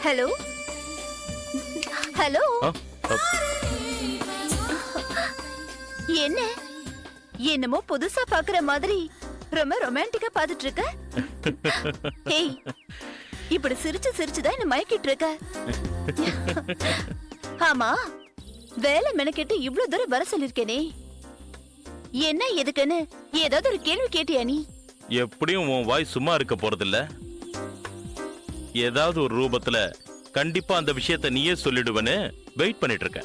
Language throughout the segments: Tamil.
Hello hello. என்ன என்னமோ புதுசா பாக்குற மாதிரி ரொம்ப ரொமான்டிக்கா பாத்துட்டு இருக்க. ஏய், இப்படி சிரிச்சு சிரிச்சுதான் என்ன மயக்கிட்டு இருக்க. ஆமா, வேலை மெனக்கெட்டு இவ்வளவு தூரம் வர சொல்லிருக்கேனே, என்ன எதுக்குன்னு ஏதாவது ஒரு கேள்வி கேட்டியா நீ? எப்படியும் உன் வாய் சும்மா இருக்க போறதில்ல. ஏதாவது ஒரு ரூபத்துல கண்டிப்பா அந்த விஷயத்தை நீயே சொல்லிடுவேன்னு வெயிட் பண்ணிட்டு இருக்க.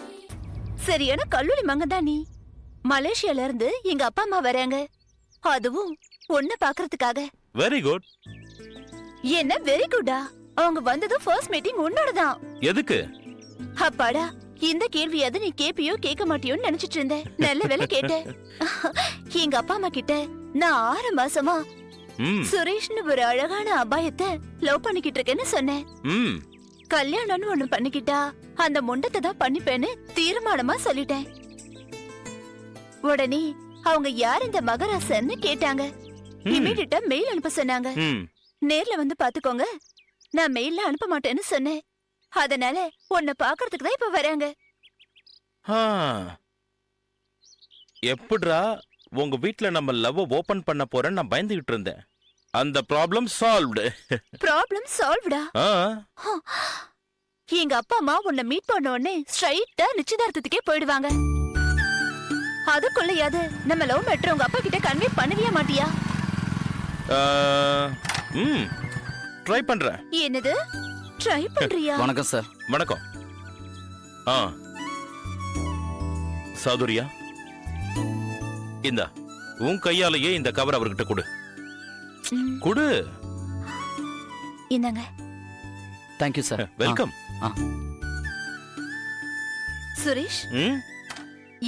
சரியான கல்லூரி மங்கதான் நீ. மலேசியால இருந்து எங்க அப்பா அம்மா வராங்க, அதுவும் ஒன்ன பாக்குறதுக்காக. Very good. என்ன வெரி குட்டா? அவங்க வந்ததும் ஃபர்ஸ்ட் மீட்டிங் உன்னோடதான். எதுக்கு? அப்பாடா, இந்த கேள்வியாவது நீ கேப்பியோ கேட்க மாட்டியோன்னு நினைச்சிட்டு இருந்தேன். நல்ல வேலை கேட்ட. எங்க அப்பா அம்மா கிட்ட நான் 6 மாசமா சுரேஷ்னு ஒரு அழகான அபாயத்தை லவ் பண்ணிக்கிட்டு இருக்கேன்னு சொன்னேன். கல்யாணம்னு ஒண்ணு பண்ணிக்கிட்டா அந்த முண்டத்தை தான் பண்ணிப்பேன்னு தீர்மானமா சொல்லிட்டேன். உடனே அவங்க யார் இந்த மகராசன்னு கேட்டாங்க. இமீடியட்டா மெயில் அனுப்ப சொன்னாங்க. நேர்ல வந்து பாத்துக்கோங்க, நான் மெயில்ல அனுப்ப மாட்டேன்னு சொன்னேன். அதனால உன்னை பாக்குறதுக்கு தான் இப்ப வராங்க. எப்படிரா உங்க வீட்ல நம்ம லவ் ஓபன் பண்ண போறேன்னு நான் பயந்துகிட்டு இருந்தேன். அந்த ப்ராப்ளம் சால்வ்டு. ப்ராப்ளம் சால்வ்டா? எங்க அப்பா அம்மா உன்னை மீட் பண்ண உடனே ஸ்ட்ரைட்டா நிச்சயதார்த்தத்துக்கே போயிடுவாங்க. அதுக்குள்ளயாவது நம்ம லவ் மேட்டர் உங்க அப்பா கிட்ட கன்வே பண்ணவே மாட்டியா? ட்ரை பண்றேன். என்னது ட்ரை பண்றியா? வணக்கம் சார். வணக்கம். சாதுரியா, இந்தா உன் கையாலேயே இந்த கவர் அவர்கிட்ட கொடு. கொடு. இந்தாங்க. Thank you sir. Welcome. Suresh,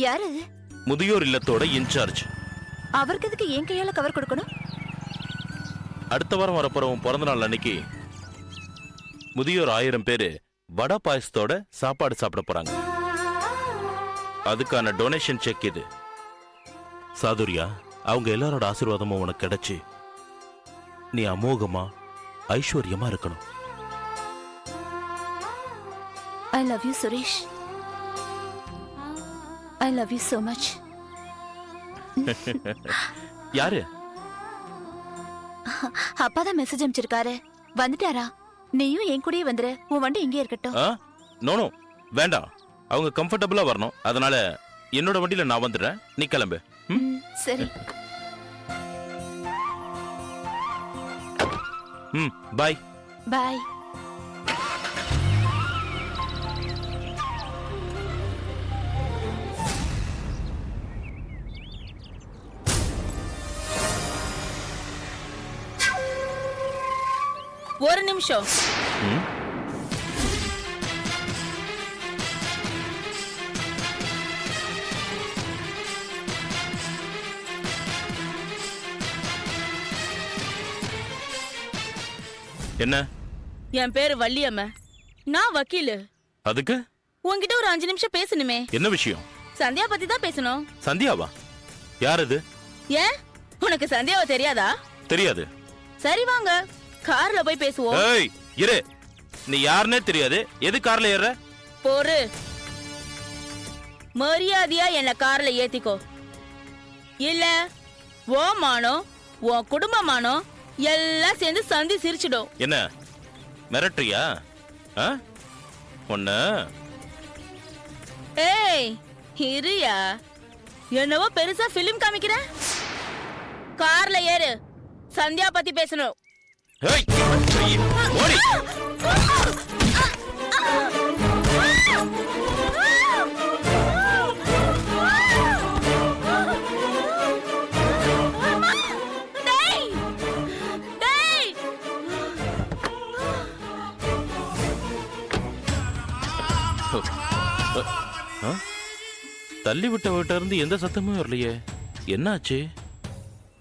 யாரு? முதியோர் இல்லத்தோட இன்சார்ஜ். அவருக்கு எதுக்கு என் கையால கவர் கொடுக்கணும்? அடுத்த வாரம் வரப்போறவன் பிறந்த நாள் அன்னைக்கு முதியோர் 1000 பேரு வடை பாயசத்தோட சாப்பாடு சாப்பிட போறாங்க. அதுக்கான டொனேஷன் செக் இது. சாதுரியா, அவங்க எல்லாரோட ஆசீர்வாதமும் உனக்கு கிடைச்சு நீ அமோகமா ஐஸ்வர்யமா இருக்கணும். I love you, Suresh. I love you so much. யாரு? அப்பாதான் மெசேஜ் அனுப்பிச்சிருக்காரு. வந்துட்டாரா? நீயும் என் கூடயே வந்துரு. உன் வண்டி இங்கே இருக்கட்டும். நோ வேண்டாம், அவங்க கம்ஃபர்டபுளா வரணும். அதனால என்னோட வண்டியில நான் வந்துடுறேன், நீ கிளம்பு. சரி. பாய். பாய். ஒரு நிமிஷம். என்ன? என் பேரு வள்ளியம்மா, நான் வக்கீலு. அதுக்கு உன்கிட்ட ஒரு 5 நிமிஷம் பேசணுமே. என்ன விஷயம்? சந்தியா பத்தி தான் பேசணும். சந்தியாவா? யார் அது? ஏன் உனக்கு சந்தியாவை தெரியாதா? தெரியாது. சரி வாங்க, கார்ல போய் பேசுவோம். ஏய் இரு, நீ யாருன்னே தெரியாது, எது கார்ல ஏற? போரு. மரியாதையா என்ன கார்ல ஏத்திக்கோ, இல்ல ஓ மானோ உன் குடும்பமானோ எல்லாம் சேர்ந்து சந்தி சிரிச்சிடும். என்ன மிரட்டுறியா? ஒண்ணு. ஏய் இருயா, என்னவோ பெருசா பிலிம் காமிக்கிற. கார்ல ஏறு, சந்தியா பத்தி பேசணும். ஏய் ஓடி. தள்ளி விட்ட வீட்ட இருந்து எந்த சத்தமும் வரலையே, என்னாச்சு?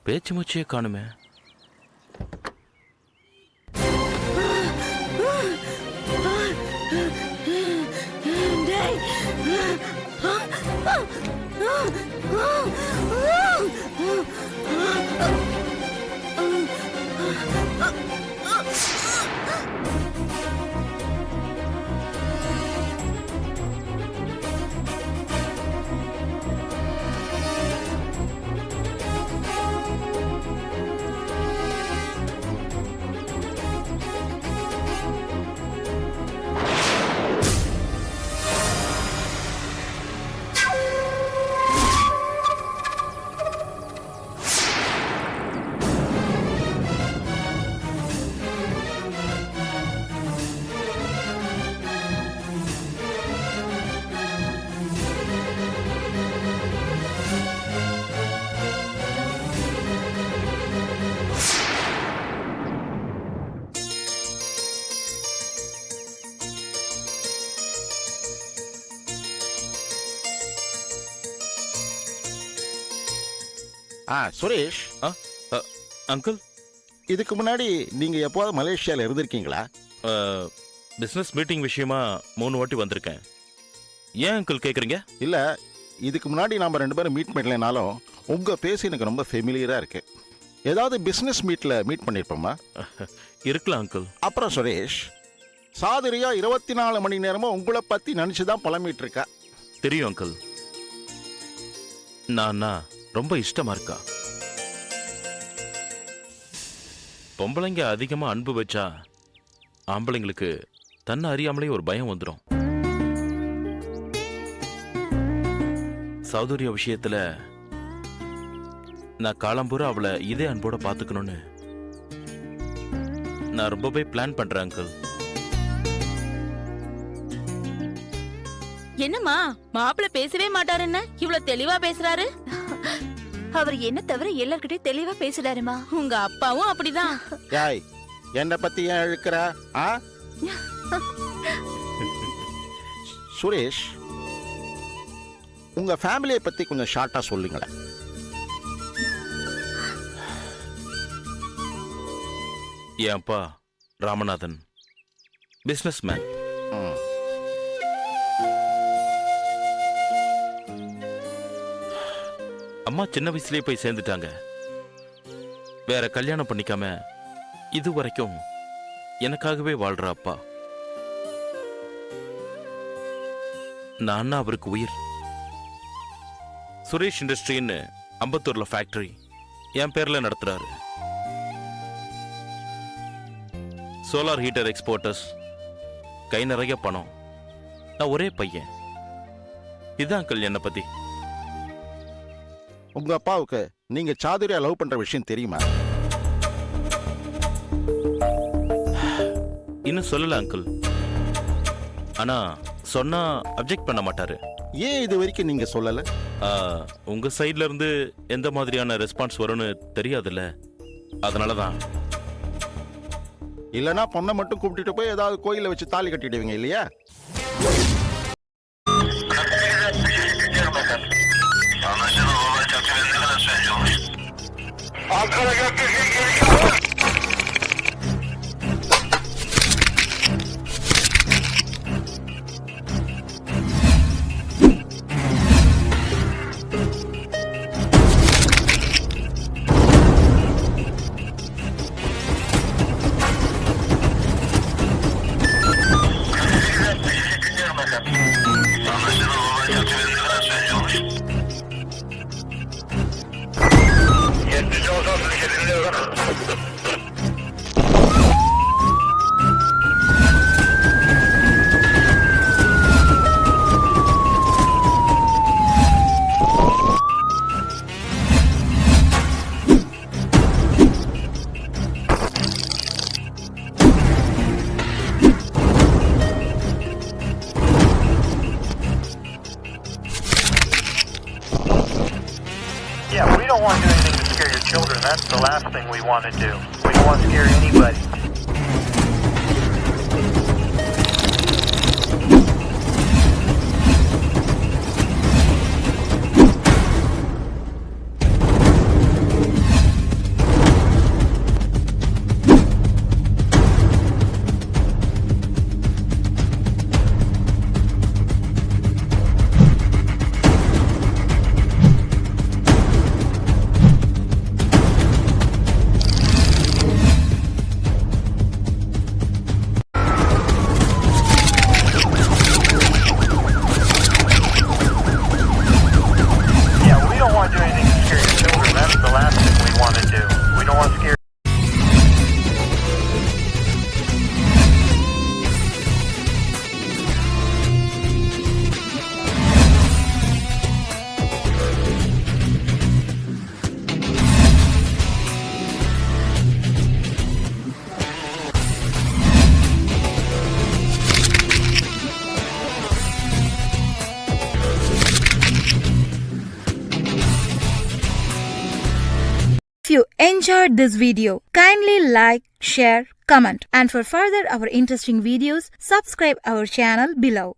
பேச்சு மூச்சே காணுமே. சுரேஷ், அங்கிள், இதுக்கு முன்னாடி நீங்க எப்போது மலேசியால இருந்திருக்கீங்களா? பிசினஸ் மீட்டிங் விஷயமா 3 வாட்டி வந்திருக்கேன். ஏன் அங்கிள் கேக்குறீங்க? இல்ல, இதுக்கு முன்னாடி நாம 2 பேரும் மீட் பண்ணலனாலும் உங்க பேஸ் எனக்கு ரொம்ப ஃபெமிலியரா இருக்கு. ஏதாவது பிசினஸ் மீட்ல மீட் பண்ணிருப்போமா? இருக்கலாம் அங்கிள். அப்புறம் சுரேஷ், சாதுரியா 24 மணி நேரமும் உங்களை பத்தி நினைச்சுதான் புலம்பிட்டு இருக்கா. தெரியும் அங்கிள். நான் ரொம்ப இஷ்டமா இருக்கா. பொம்பளைங்க அதிகமா அன்பு வச்சா ஆம்பளைங்களுக்கு தன்னை அறியாமலே ஒரு பயம் வந்துடும். சௌதர்யா விஷயத்துல நான் காலம்பூரா அவளை இதே அன்போட பாத்துக்கணும்னு நான் ரொம்பவே பிளான் பண்றேன் அங்கிள். என்னம்மா மாப்பிள்ள பேசவே மாட்டாருன்னு இவ்வளவு தெளிவா பேசுறாரு? அவர் என்ன தவிர எல்லார்கிட்டயும் தெளிவா பேசுறாருமா. உங்க அப்பாவும் அப்படிதான். யாய், என்னை பத்தி ஏன் இழுக்கிற? சுரேஷ், உங்க ஃபேமிலியை பத்தி கொஞ்சம் ஷார்ட்டா சொல்லுங்களேன். என் அப்பா ராமநாதன் பிசினஸ் மேன். அம்மா சின்ன வயசுலயே போய் சேர்ந்துட்டாங்க. வேற கல்யாணம் பண்ணிக்காம இது வரைக்கும் எனக்காகவே வாழ்ற அப்பா. நான் அவருக்கு உயிர். சுரேஷ் இண்டஸ்ட்ரின்னு அம்பத்தூர்ல ஃபேக்டரி என் பேர்ல நடத்துறாரு. சோலார் ஹீட்டர் எக்ஸ்போர்ட்டர்ஸ், கை நிறைய பணம். நான் ஒரே பையன். இதான் அங்கிள் என்ன பத்தி. உங்க அப்பாவுக்கு நீங்க சாதுரியா லவ் பண்ற விஷயம் தெரியுமா? இன்னும் சொல்லல அங்கிள். ஆனா சொன்னா அப்ஜெக்ட் பண்ண மாட்டாரு. ஏன் இது வரைக்கும் நீங்க சொல்லல? உங்க சைட்ல இருந்து எந்த மாதிரியான ரெஸ்பான்ஸ் வரும்னு தெரியாதுல்ல, அதனாலதான். இல்லனா பொண்ணை மட்டும் கூப்பிட்டுட்டு போய் ஏதாவது கோயில வச்சு தாலி கட்டிடுவீங்க இல்லையா? Yeah, we don't want to do anything to scare your children. That's the last thing we want to do. We don't want to scare anybody. If you enjoyed this video, kindly like, share, comment, and for further our interesting videos, subscribe our channel below.